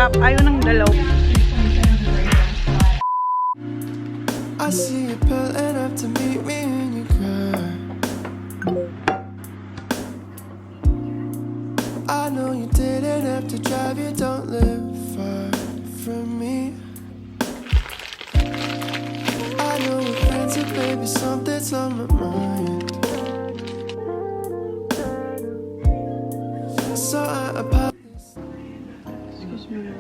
stop. Ayaw ng dalaw. I see you pulling up to meet me in your car. I know you didn't have to drive, you don't live far from me. I know we're friends, but baby, something's on my mind. So I apologize. Excuse me.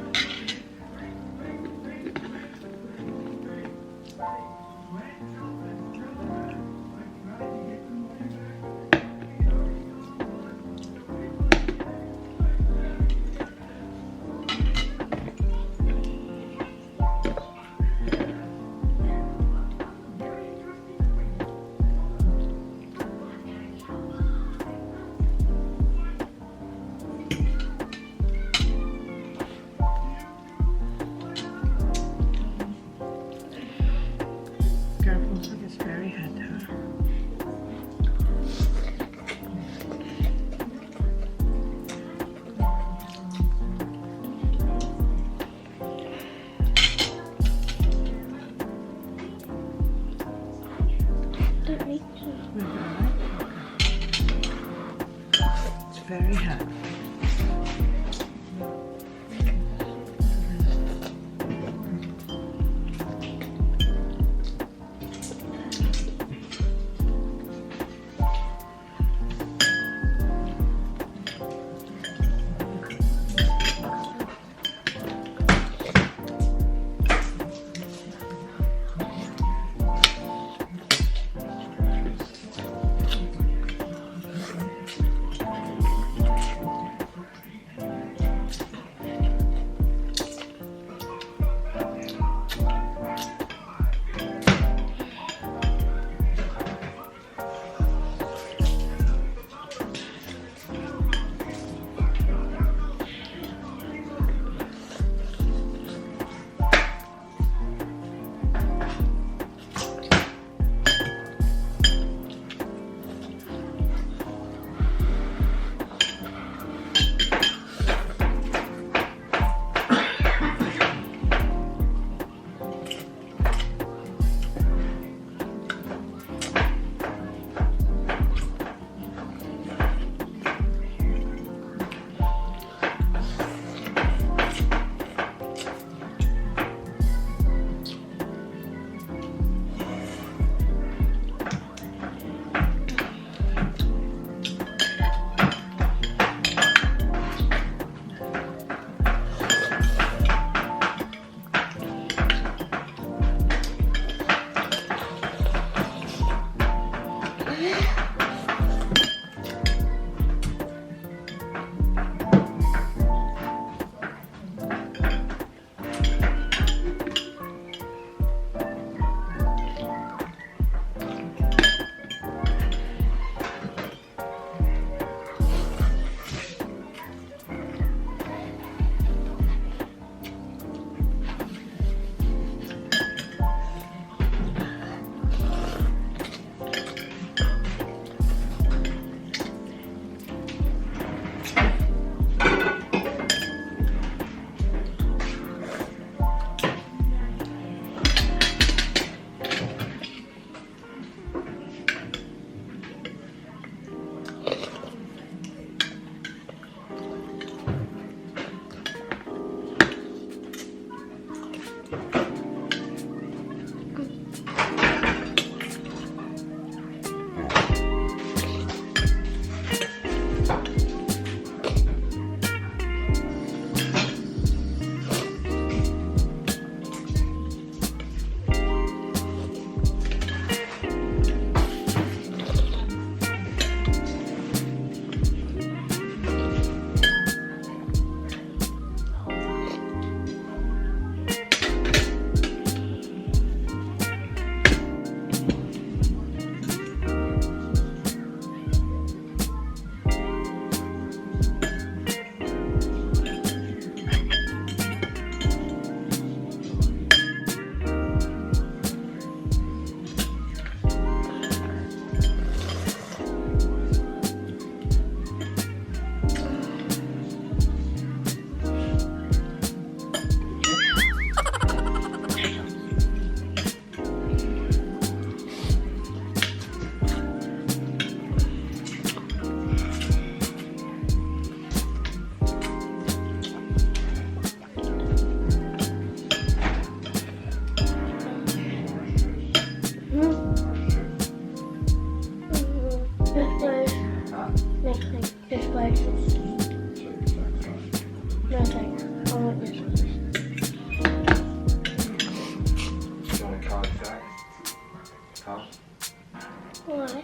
It's very hot, huh? It's very hot. slices. No thanks. I want this one. You want a card back? Huh? Why?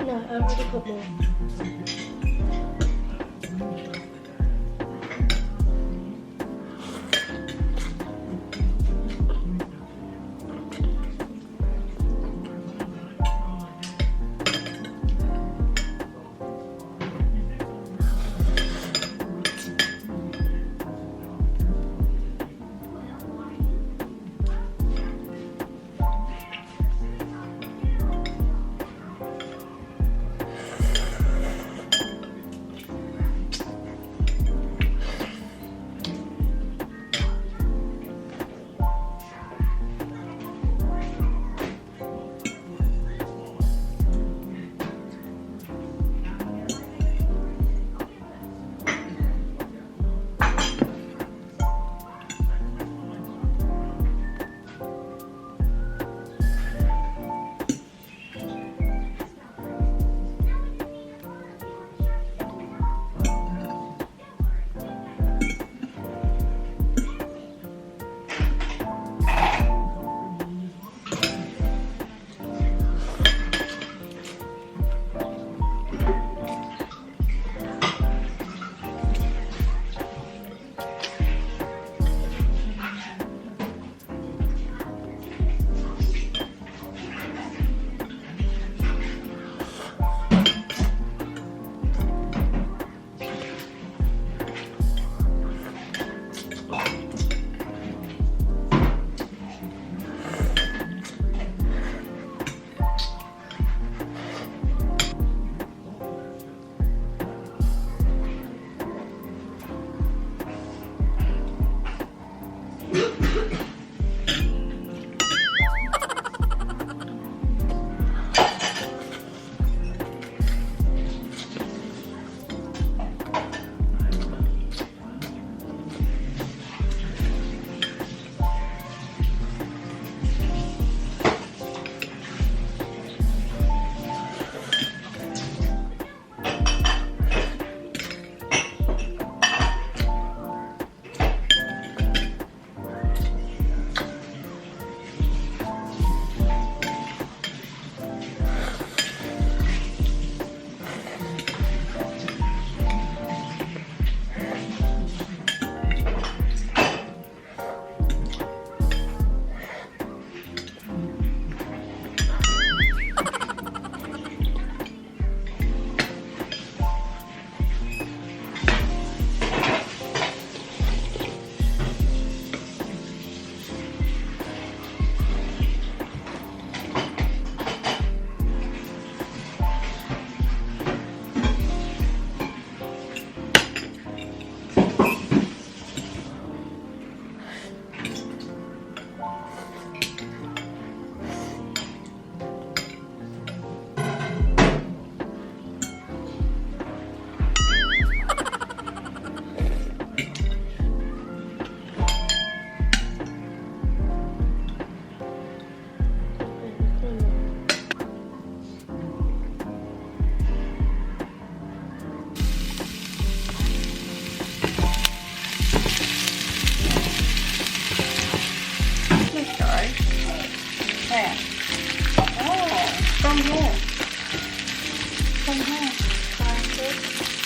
No, I already put more.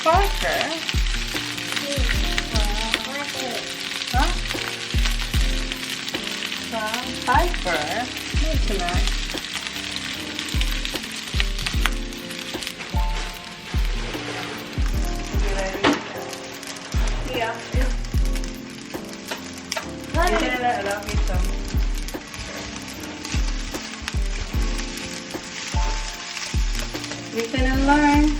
Parker? Huh? Piper? That's nice. Yeah. I love you so. Listen and learn.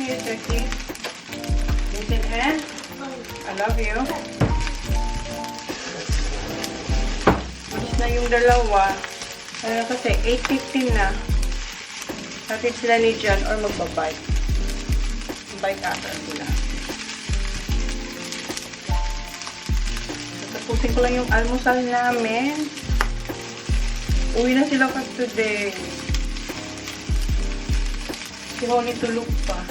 Here's your key. Listen and I love you. Mas na yung dalawa. Ano kasi, 8:15 na. Hatid sila ni John or magbabike. Bike ata sila. Tapusin ko lang yung almusal namin. Uwi na sila kasi today. Si Honey tulog pa.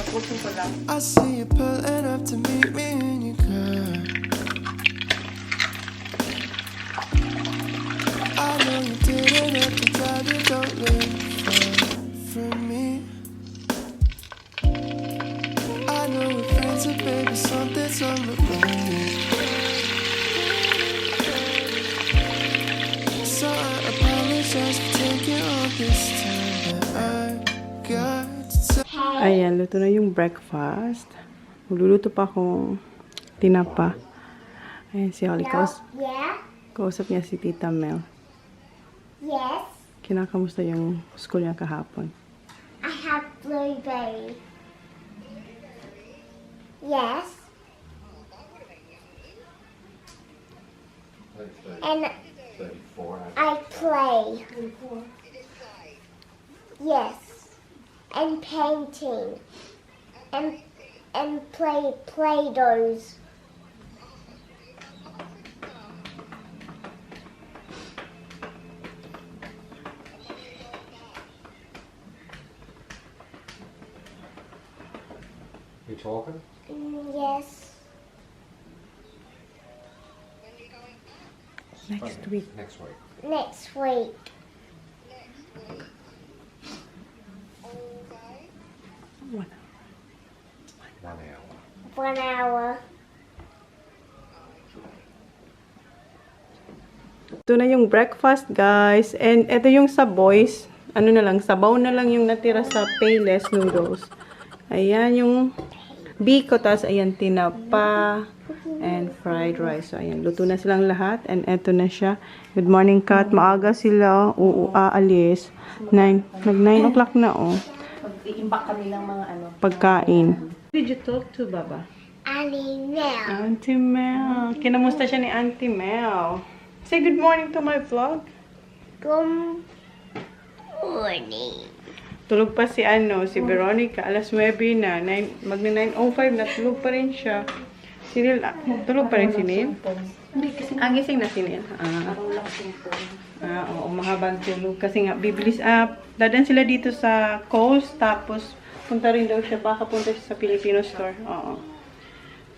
Tapusin ko lang. I see you pulling up to meet me in your car. I know you didn't have to drive, you don't live far from me. I know we're friends, but baby, something's on my mind. So I apologize for taking all this time, but I got to tell. Ayan, luto na yung breakfast. Magluluto pa akong tinapa. Ayan si Holly. Yeah? Kausap niya si Tita Mel. Yes. Kinakamusta yung school niya kahapon. I have blueberry. Yes. And 34. I play. Yes. And painting. And play Play-Dohs. You talking? Yes. Next week. Next week. Next week. What? 1 hour. 1 hour. Ito na yung breakfast, guys. And ito yung sa boys. Ano na lang, sabaw na lang yung natira sa Payless noodles. Ayan yung biko, tas ayan tinapa and fried rice. So ayan, luto na silang lahat. And eto na siya. Good morning, Kat. Maaga sila aalis. Nag-9 o'clock na, oh. Mag-iimbak kami ng mga ano. Pagkain. Did you talk to Baba? Auntie Mel. Auntie Mel. Kinamusta siya ni Auntie Mel. Say good morning to my vlog. Good morning. Tulog pa si si Veronica. Alas 9 na. Magna 9:05 na. Tulog pa rin siya. Si Neil, tulog pa rin si Neil. Gising na si Neil. Oo, mahabang tulog. Kasi nga, dadan sila dito sa coast. Tapos, punta rin daw siya. Baka punta siya sa Filipino store. Oo.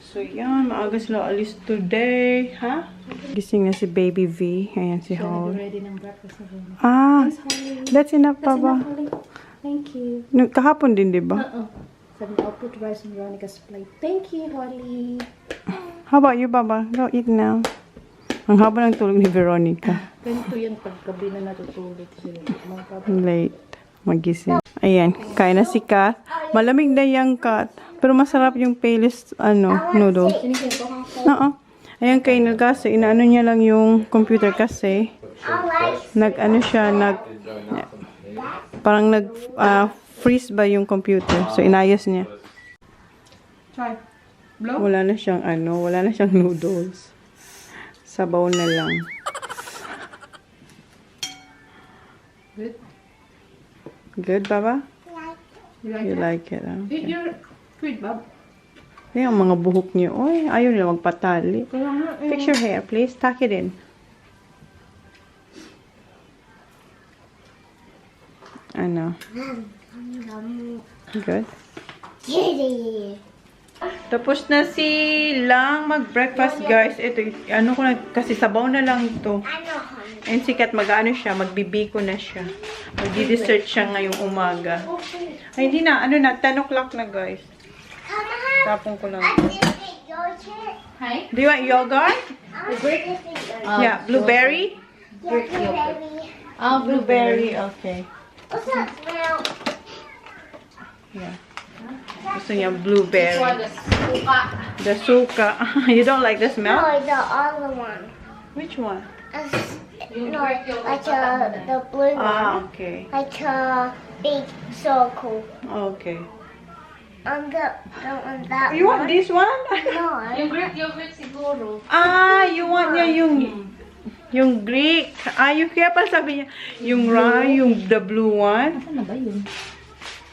So, yan. Maaga sila alis today. Ha? Gising na si Baby V. Ayan si Hall. Ready ng breakfast na rin. That's enough pa ba? Thank you. Kahapon din, di ba? Sabi na, I'll put rice on Veronica's plate. Thank you, Holly. How about you, Baba? Go eat now. Ang haba ng tulog ni Veronica. Ganito yan paggabi na natutulog sila. Late. Magising. Ayan. Kain na si Kat. Malamig na yung Kat. Pero masarap yung Payless, noodles. Oo. Ayan kain na kasi. Inaano niya lang yung computer kasi. Parang freeze ba yung computer. So, inayos niya. Wala na siyang noodles. Sabaw na lang. Good? Good, Baba? You like it, huh? Okay. You're good, Bob. Ayan, ang mga buhok niyo. Oy, ayaw nila magpatali. Fix your hair, please. Tuck it in. Ano? Good. Kitty. Tapos na silang mag-breakfast, guys. Ito, ano ko na, kasi sabaw na lang ito. Ano, honey? And sikat, mag-ano siya, magbibiko na siya. Magdi-dessert siya ngayong umaga. Ay, hindi na, ano na, 10 o'clock na, guys. Come on. Tapong ko lang. This is yogurt. Do you want yogurt? This is yogurt. Yeah, blueberry? Yeah, blueberry. Blueberry, okay. What's that smell? Yeah. Gusto niya blueberry. The suka. You don't like the smell? No, the other one. Which one? No, like the blue one. Ah, okay. Like a big circle. Okay. On that You want one. this one? No. Greek yogurt siguro. Ah, you want niya yung Greek. Ah, yung kaya pala sabi niya, yung the blue one. Ano ba yun?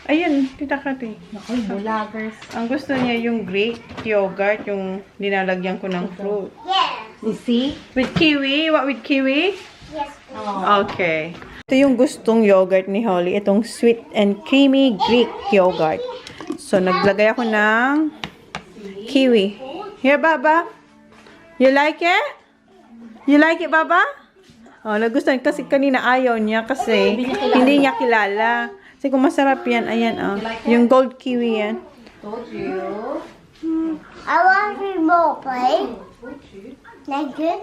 Ayun, kita kati. Naku, bulagers. Ang gusto niya yung Greek yogurt, yung dinalagyan ko ng fruit. Yeah. You see? With kiwi? What with kiwi? Yes. Okay. Ito yung gustong yogurt ni Holly. Itong sweet and creamy Greek yogurt. So, naglagay ako ng kiwi. Here, Baba. You like it? You like it, Baba? Oh, nagustuhan. Kasi kanina ayaw niya kasi hindi niya kilala. Kasi kung masarap yan, ayan, oh. Yung gold kiwi yan. Told you. I want more, please. That good?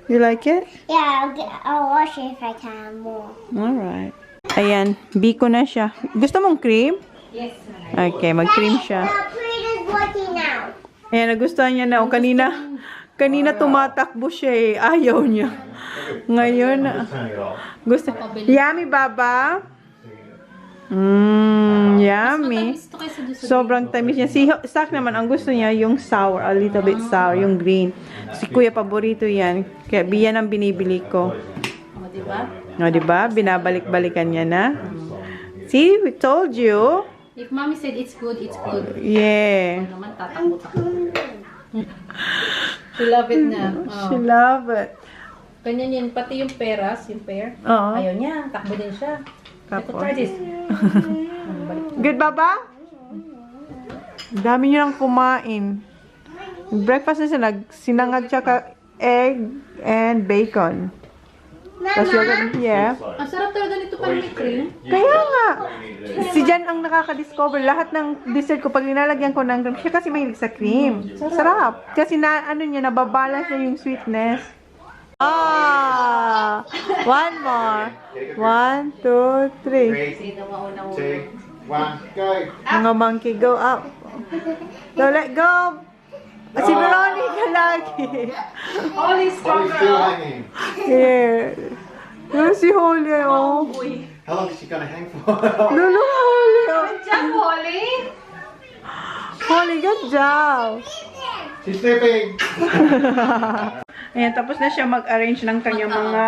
You like it? Yeah, I'll wash it if I can more. Alright. Ayan, biko na siya. Gusto mong cream? Yes. Okay, mag-cream siya. The plate is working now. Ayan, nagustuhan niya na. O, kanina tumatakbo siya eh. Ayaw niya. Ngayon, Turn it off. gusto. Yummy, Baba? Yummy. Gusto kayo sa gusto. Sobrang tamis niya. Si Sak naman, ang gusto niya yung sour, a little bit sour, yung green. Si Kuya, paborito yan. Kaya biyan ang binibili ko. O, diba? O, diba? Binabalik-balikan niya na. See, we told you. If mommy said it's good, it's good. Yeah. Ano naman, tatakbo-takbo. She love it na. She love it. Ganyan yan. Pati yung peras, yung pear. Oo. Ayaw niya. Takbo din siya. Ito, Tapos. try this. Good, Baba? Dami niyo nang kumain. Breakfast na siya. Sinangag siya ka egg and bacon. Tapos yogurt. Yeah. Ang sarap talaga nito pa may cream. Kaya nga. Si Jan ang nakaka-discover. Lahat ng dessert ko, pag nilalagyan ko ng cream, siya kasi mahilig sa cream. Sarap. Kasi nababalance niya yung sweetness. Ah! One more. 1, 2, 3. 3, 2, 1, go. Mga monkey, go up. So, let go. Si Veronica lagi. Holly's still hanging. Here. Yung si Holly, oh. How long is she gonna hang for? Lulu, Holly, oh. Holly! Holly, good job. She's sleeping. Ayan, tapos na siya mag-arrange ng kanyang mga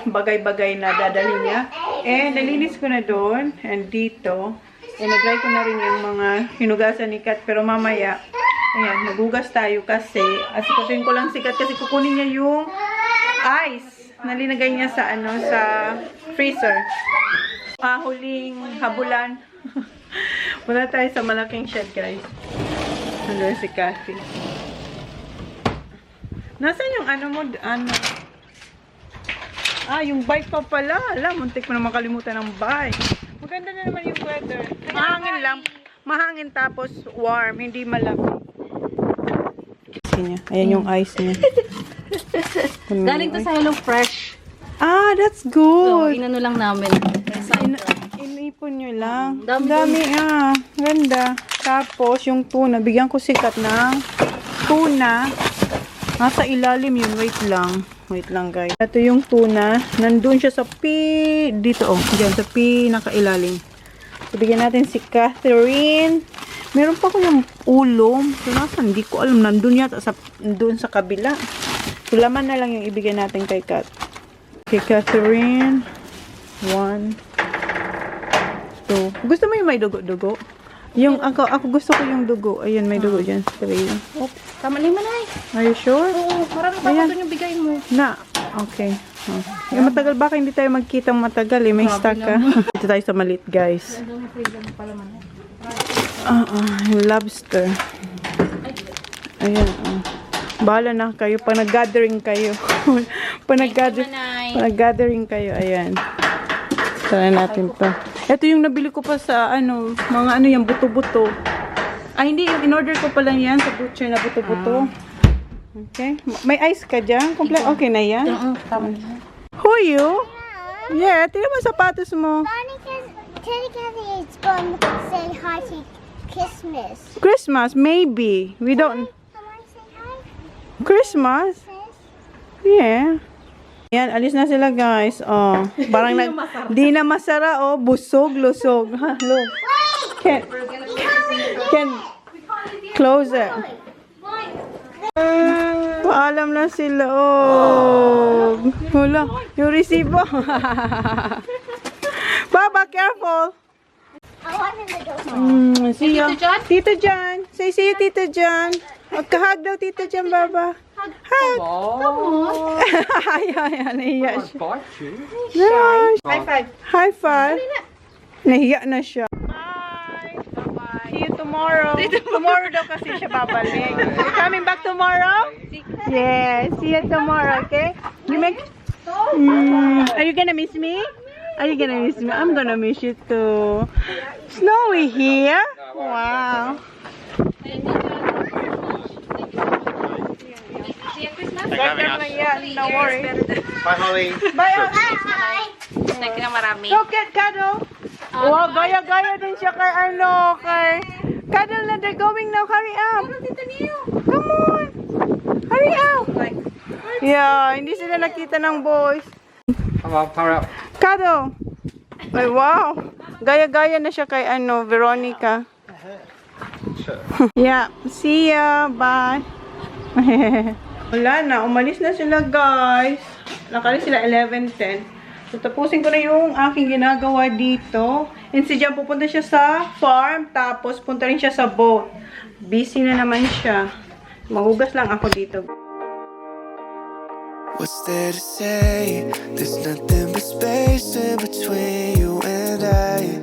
bagay-bagay na dadalhin niya. And nalinis ko na doon. And dito. And nag-dry ko na rin yung mga hinugasan ni Kat. Pero mamaya, ayan, magugas tayo kasi. Asikutin ko lang si Kat kasi kukunin niya yung ice. Nalinagay niya sa, sa freezer. Huling habulan. Punta tayo sa malaking shed, guys. Nandun si Kathy. Nasaan yung yung bike pa pala. Alam, muntik mo na makalimutan ng bike. Maganda na naman yung weather. Mahangin lang. Mahangin tapos warm. Hindi malamig. Ayan yung ice niya. Galing to sa Hello Fresh. Ah, that's So, good. inano lang namin. Inipon nyo lang. Dami. Dami, ganda. Tapos, yung tuna. Bigyan ko sikat ng tuna. Nasa ilalim yun. Wait lang. Wait lang, guys. Ito yung tuna. Nandun siya sa dito, oh. Diyan, sa nakailalim. So, bigyan natin si Catherine. Meron pa ko yung ulom. So, nasan? Hindi ko alam. Nandun yata doon sa kabila. So, laman na lang yung ibigay natin kay Kat. Kay Catherine. 1, 2. Gusto mo yung may dugo-dugo? Yung ako gusto ko yung dugo. Ayun, may dugo dyan. 3. Tama naman ay. Are you sure? Oo, marami pa Ayan. ito yung bigay mo. Na. Okay. Yung matagal, baka hindi tayo magkita matagal eh. May stock ka. Dito tayo sa maliit, guys. Yung lobster. Ayan, bahala na kayo. Pag nag-gathering kayo. Pag nag-gathering kayo, ayan. Tara natin to. Ito yung nabili ko pa sa, mga yung buto-buto. Hindi, yung in-order ko pa lang yan sa butcher na buto-buto. Okay. May ice ka dyan? Okay na yan? Who are you? Yeah, tingnan mo sapatos mo. Technically, it's going to say hi to Christmas. Christmas, maybe. We don't... Someone say hi? Christmas? Yeah. Yan, alis na sila, guys. Oh, parang di na masara, oh. Busog, lusog. Ha, look. Can close it. Paalam na sila, oh. Wala, yung resibo. Baba, careful. I want him to go. See you. Tito John. Say see you, Tito John. Magkahag daw, Tito John, Baba. Hug. Ay, nahiya siya. High five. High five. Nahiya na siya. Bye. Bye. See you tomorrow. Tomorrow daw kasi siya babalik. You coming back tomorrow? Yes. See you tomorrow, okay? You make... Are you gonna miss me? Are you gonna miss me? I'm gonna miss you too. Snowy here. Wow. No worries. Bye, Holly. Bye. Thank you na marami. Go get Cuddle. Wow, gaya-gaya din siya kay Cuddle na, they're going now. Hurry up. Come on. Hurry up. Yeah, hindi sila nakita ng boys. Come on, hurry up. Cuddle. Ay, wow. Gaya-gaya na siya kay Veronica. Yeah. See ya. Bye. Wala na. Umalis na sila, guys. Nakalis sila 11:10. So, tapusin ko na yung aking ginagawa dito. And si Jan, pupunta siya sa farm. Tapos, punta rin siya sa boat. Busy na naman siya. Magugas lang ako dito. What's there to say? There's nothing but space in between you and I.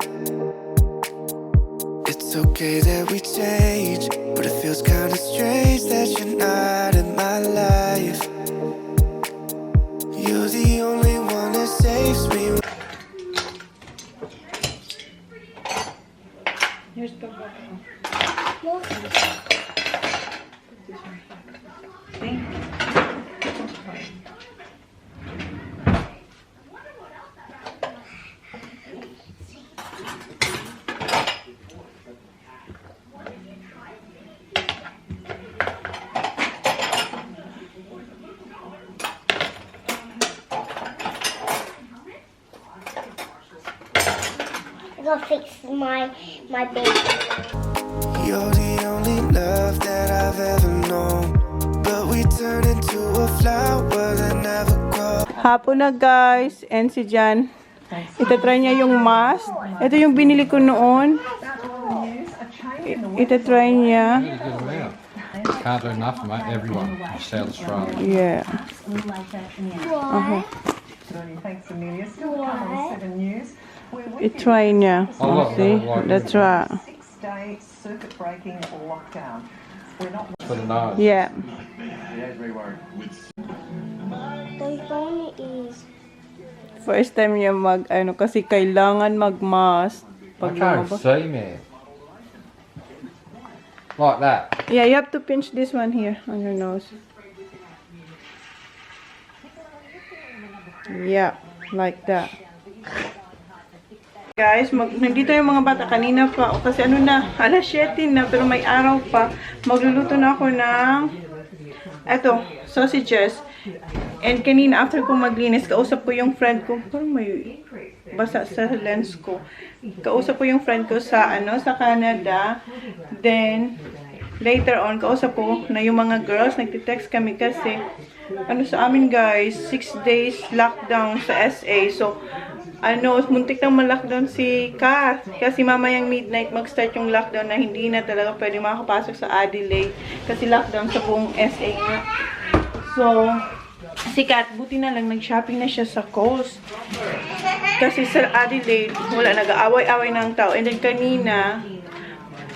It's okay that we change, but it feels kinda strange that you're not in my life. You're the only one that saves me. Here's the bottle. Thank you. Go fix my baby. You're the only love that I've ever known, but we turn into a flower that never grows. Hapon na, guys. And si Jan, itatry niya yung mask. Ito yung binili ko noon. Itatry niya. Can't do enough, mate. Everyone. South Australia. Yeah. Itry niya. See? That's right. For the nose. Yeah. The phone is. First time niya kasi kailangan mag-mask. I can't see, man. Like that. Yeah, you have to pinch this one here on your nose. Yeah, like that. Guys, nandito yung mga bata kanina pa. Kasi na, alas 7 na, pero may araw pa. Magluluto na ako ng, sausages. And kanina, after ko maglinis, kausap ko yung friend ko. Parang may basa sa lens ko. Kausap ko yung friend ko sa, sa Canada. Then, later on, kausap ko na yung mga girls, nagtitext kami kasi, sa amin guys, 6 days lockdown sa SA. So, muntik nang ma-lockdown si Kath. Kasi mamayang midnight mag-start yung lockdown na hindi na talaga pwede makapasok sa Adelaide. Kasi lockdown sa buong SA nga. So, Sikat, buti na lang, nag-shopping na siya sa Coast. Kasi sa Adelaide, wala, nag-aaway-away ng tao. And then kanina,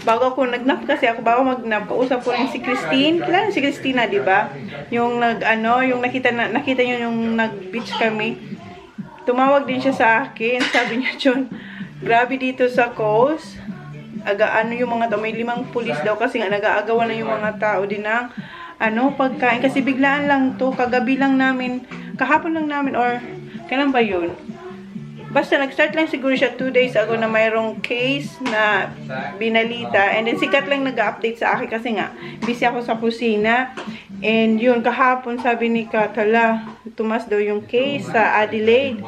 bago ako nagnap kasi ako, bago magnap, kausap ko rin si Christine. Kilala si Christina, di ba? Yung yung nakita niyo yung nag-beach kami. Tumawag din siya sa akin. Sabi niya, Chon, grabe dito sa Coast. Yung mga tao, may 5 pulis daw kasi nga nag-aagawan na yung mga tao din ng pagkain. Kasi biglaan lang to, kagabi lang namin, kahapon lang namin, or kailan ba yun? Basta nag-start lang siguro siya 2 days ago na mayroong case na binalita. And then sikat lang nag-update sa akin kasi nga, busy ako sa kusina. And yun, kahapon sabi ni Katala, tumas daw yung case sa Adelaide.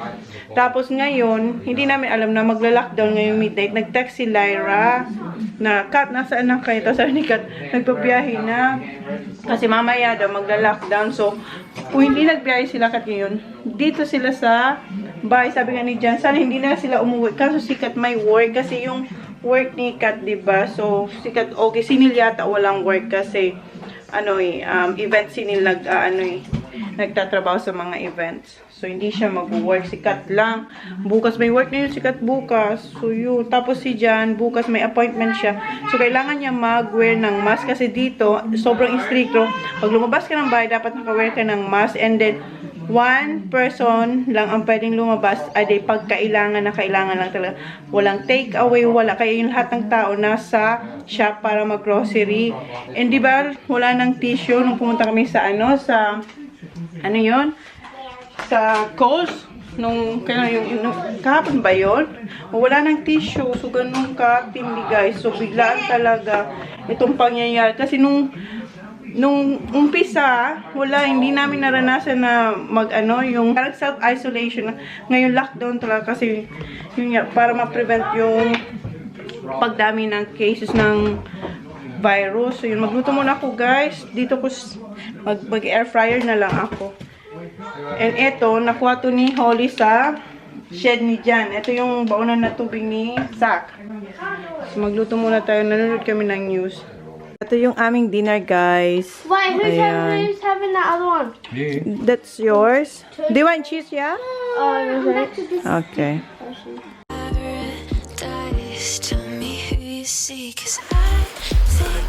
Tapos ngayon, hindi namin alam na magla-lockdown ngayong midnight. Nag-text si Lyra na, Kat, nasaan na kayo? Tapos sabi ni Kat, nagpabiyahe na. Kasi mamaya daw magla-lockdown. So, kung hindi nagbiyahe sila Kat ngayon, dito sila sa bahay. Sabi nga ni Jan, sana hindi na sila umuwi. Kaso si Kat may work. Kasi yung work ni Kat, diba? So, si Kat, okay, sinil yata walang work kasi event sinil nagtatrabaho sa mga events. So, hindi siya mag-work. Si Kat lang. Bukas may work na yun si Kat bukas. So, yun. Tapos si Jan, bukas may appointment siya. So, kailangan niya mag-wear ng mask. Kasi dito, sobrang stricto. Pag lumabas ka ng bahay, dapat naka-wear ka ng mask. And then, 1 person lang ang pwedeng lumabas. Ay, pag kailangan lang talaga. Walang take away, wala. Kaya yung lahat ng tao nasa shop para mag-grocery. And di ba, wala ng tissue nung pumunta kami sa sa Coles, kahapon ba yun? Wala ng tissue, so ganun ka-tindi guys. So biglaan talaga itong pangyayari. Kasi nung umpisa, hindi namin naranasan na yung parang self-isolation. Ngayon lockdown talaga kasi para ma-prevent yung pagdami ng cases ng virus. So yun, magluto muna ako guys. Dito ko mag-air fryer na lang ako. And ito, nakuha to ni Holly sa shed ni Jan. Ito yung baunan na tubig ni Zach. So magluto muna tayo. Nanonood kami ng news. Ito yung aming dinner guys. Why? Who's having that other one? That's yours? Do you want cheese, yeah? Back to this. Okay. Tell me who you see, 'cause I think